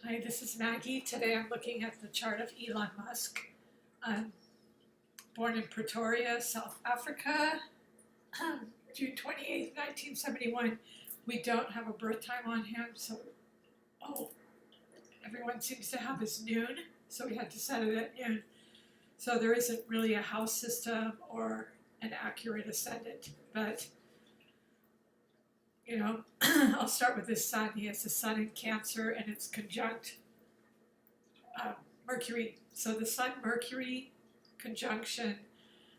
Hi, this is Maggie. Today I'm looking at the chart of Elon Musk. Born in Pretoria, South Africa, June 28th, 1971. We don't have a birth time on him, so everyone seems to have his noon, so we had to set it at noon. So there isn't really a house system or an accurate ascendant, but I'll start with his sun. He has the sun in Cancer and it's conjunct Mercury. So the Sun-Mercury conjunction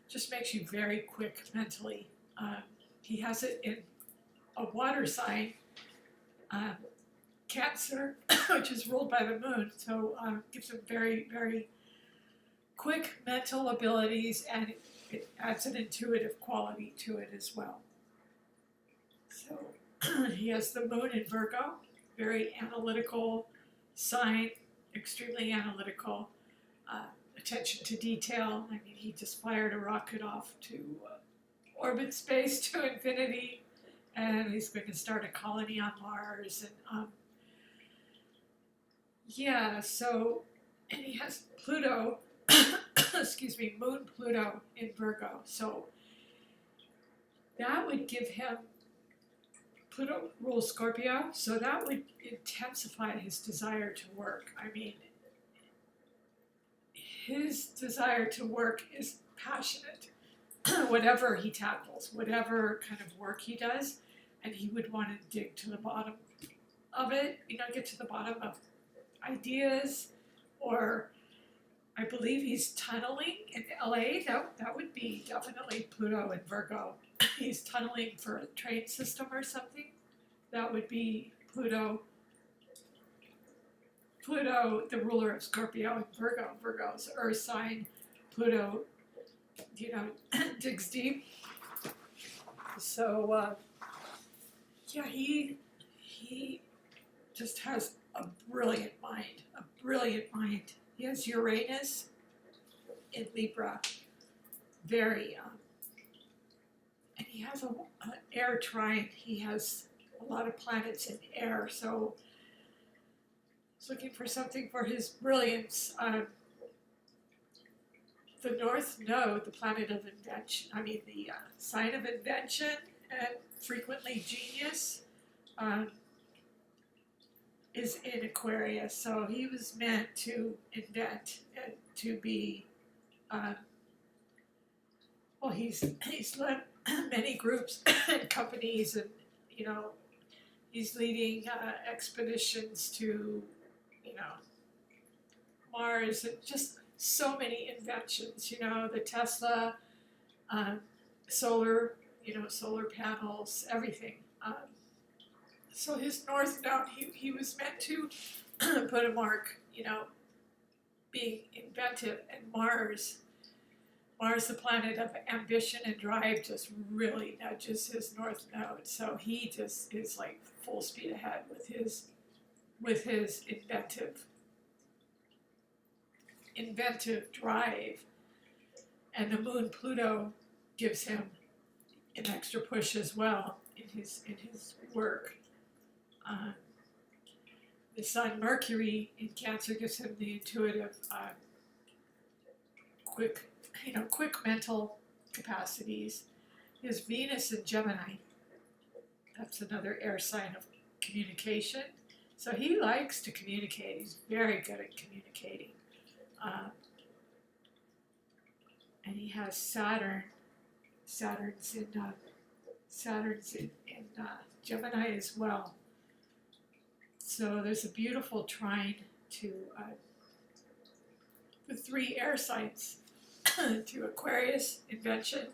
just makes you very quick mentally. He has it in a water sign, Cancer, which is ruled by the moon. So gives him very, very quick mental abilities, and it adds an intuitive quality to it as well. So he has the moon in Virgo, very analytical sign, extremely analytical, attention to detail. I mean, he just fired a rocket off to orbit space to infinity, and he's going to start a colony on Mars. And and he has Pluto, excuse me, moon Pluto in Virgo. So that would give him, Pluto rules Scorpio, so that would intensify his desire to work. I mean, his desire to work is passionate. Whatever he tackles, whatever kind of work he does, and he would want to dig to the bottom of it, get to the bottom of ideas, or I believe he's tunneling in LA. That would be definitely Pluto and Virgo. He's tunneling for a train system or something. That would be Pluto. Pluto, the ruler of Scorpio and Virgo. Virgo's earth sign. Pluto, digs deep. So, he just has a brilliant mind. A brilliant mind. He has Uranus in Libra. Very and he has an air trine. He has a lot of planets in air, so he's looking for something for his brilliance. The North Node, the planet of invention, the sign of invention and frequently genius, is in Aquarius. So he was meant to invent and to be, he's led many groups and companies, and he's leading expeditions to Mars, and just so many inventions. The Tesla, solar panels, everything. So his North Node, he was meant to put a mark, being inventive, and Mars, the planet of ambition and drive, just really nudges his North Node. So he just is like full speed ahead with his inventive drive. And the moon Pluto gives him an extra push as well in his work. The Sun Mercury in Cancer gives him the intuitive, quick mental capacities. His Venus in Gemini, that's another air sign of communication. So he likes to communicate. He's very good at communicating. And he has Saturn's in Gemini as well. So there's a beautiful trine to the three air signs, to Aquarius, invention,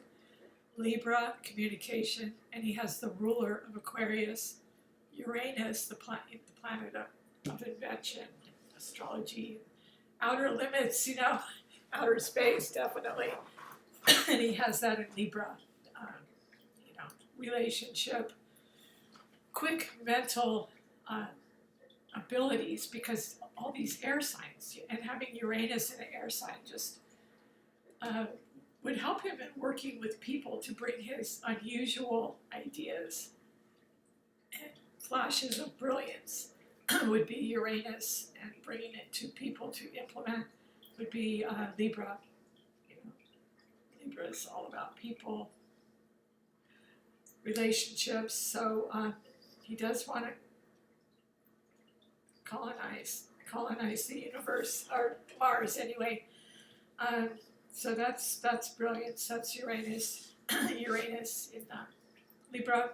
Libra, communication, and he has the ruler of Aquarius, Uranus, the planet of invention, astrology, outer limits, outer space, definitely. And he has that in Libra, relationship, quick mental abilities, because all these air signs, and having Uranus in an air sign just would help him in working with people to bring his unusual ideas and flashes of brilliance would be Uranus, and bringing it to people to implement would be Libra. You know, Libra is all about people, relationships. So he does want to colonize the universe, or Mars anyway. So that's brilliant. So that's Uranus, Uranus in Libra.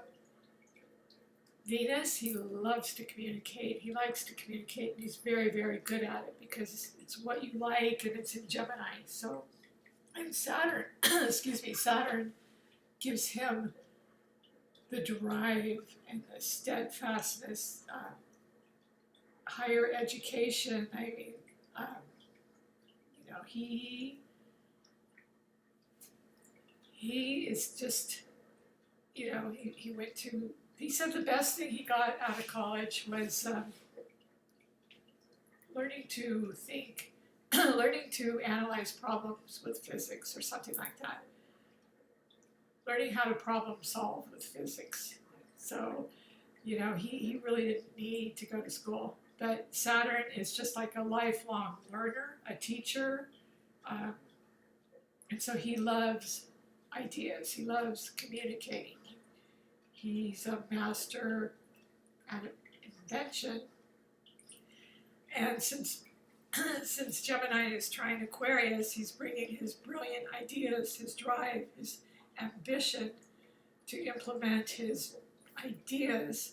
Venus, he loves to communicate. He likes to communicate, and he's very, very good at it because it's what you like, and it's in Gemini. So, and Saturn, excuse me, Saturn gives him the drive and the steadfastness, higher education. I mean, you know, he is just, you know, he went to. He said the best thing he got out of college was learning to think, learning to analyze problems with physics or something like that. Learning how to problem solve with physics. So, you know, he really didn't need to go to school. But Saturn is just like a lifelong learner, a teacher. And so he loves ideas. He loves communicating. He's a master at invention. And since Gemini is trying Aquarius, he's bringing his brilliant ideas, his drive, his ambition to implement his ideas.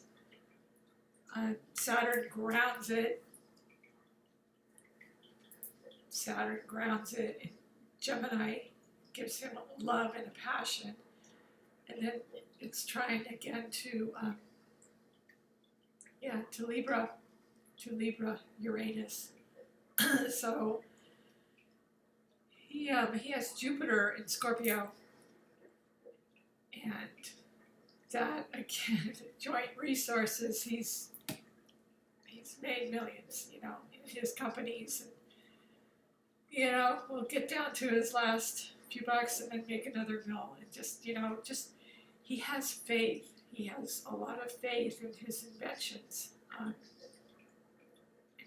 Saturn grounds it. Saturn grounds it in Gemini, gives him love and a passion. And then it's trying again to Libra, Uranus. So he has Jupiter in Scorpio, and that again, joint resources. He's made millions, you know, in his companies, and you know, we'll get down to his last few bucks and then make another mill, and just, you know, just. He has faith. He has a lot of faith in his inventions. And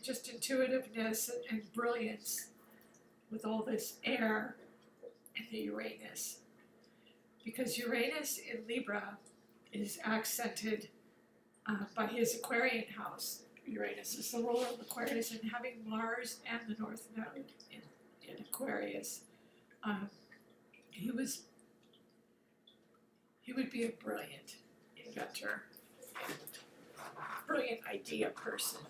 just intuitiveness and brilliance with all this air and the Uranus. Because Uranus in Libra is accented by his Aquarian house. Uranus is the ruler of Aquarius, and having Mars and the North Node in Aquarius, he would be a brilliant inventor, brilliant idea person.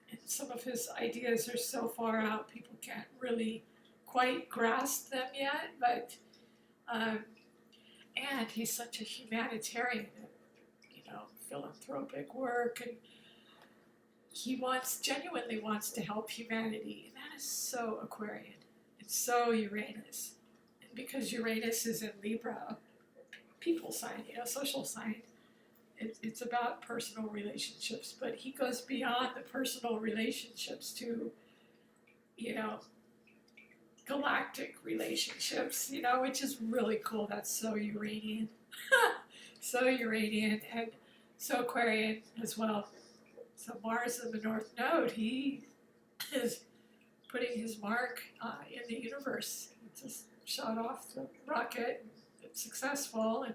And some of his ideas are so far out, people can't really quite grasp them yet, but, and he's such a humanitarian, you know, philanthropic work, and he genuinely wants to help humanity, and that is so Aquarian. It's so Uranus. And because Uranus is in Libra, people sign, you know, social sign. It's about personal relationships, but he goes beyond the personal relationships to, you know, galactic relationships, you know, which is really cool. That's so Uranian. So Uranian and so Aquarian as well. So Mars in the North Node, he is putting his mark in the universe. He just shot off the rocket. It's successful, and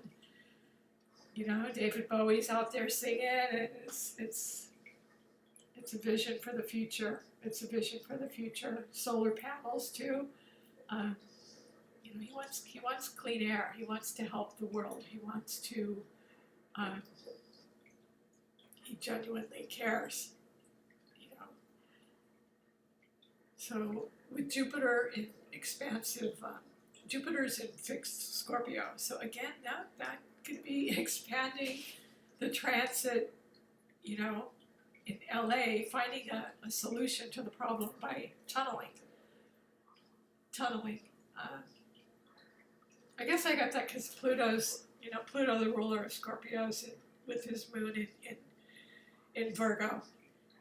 you know, David Bowie's out there singing, and it's a vision for the future. It's a vision for the future. Solar panels too. You know, he wants clean air. He wants to help the world. He wants to. He genuinely cares. You know. So with Jupiter in expansive. Jupiter's in fixed Scorpio, so again, that could be expanding the transit, you know, in LA, finding a solution to the problem by tunneling. I guess I got that because Pluto's, you know, Pluto, the ruler of Scorpios, with his moon in Virgo,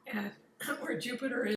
and where Jupiter is.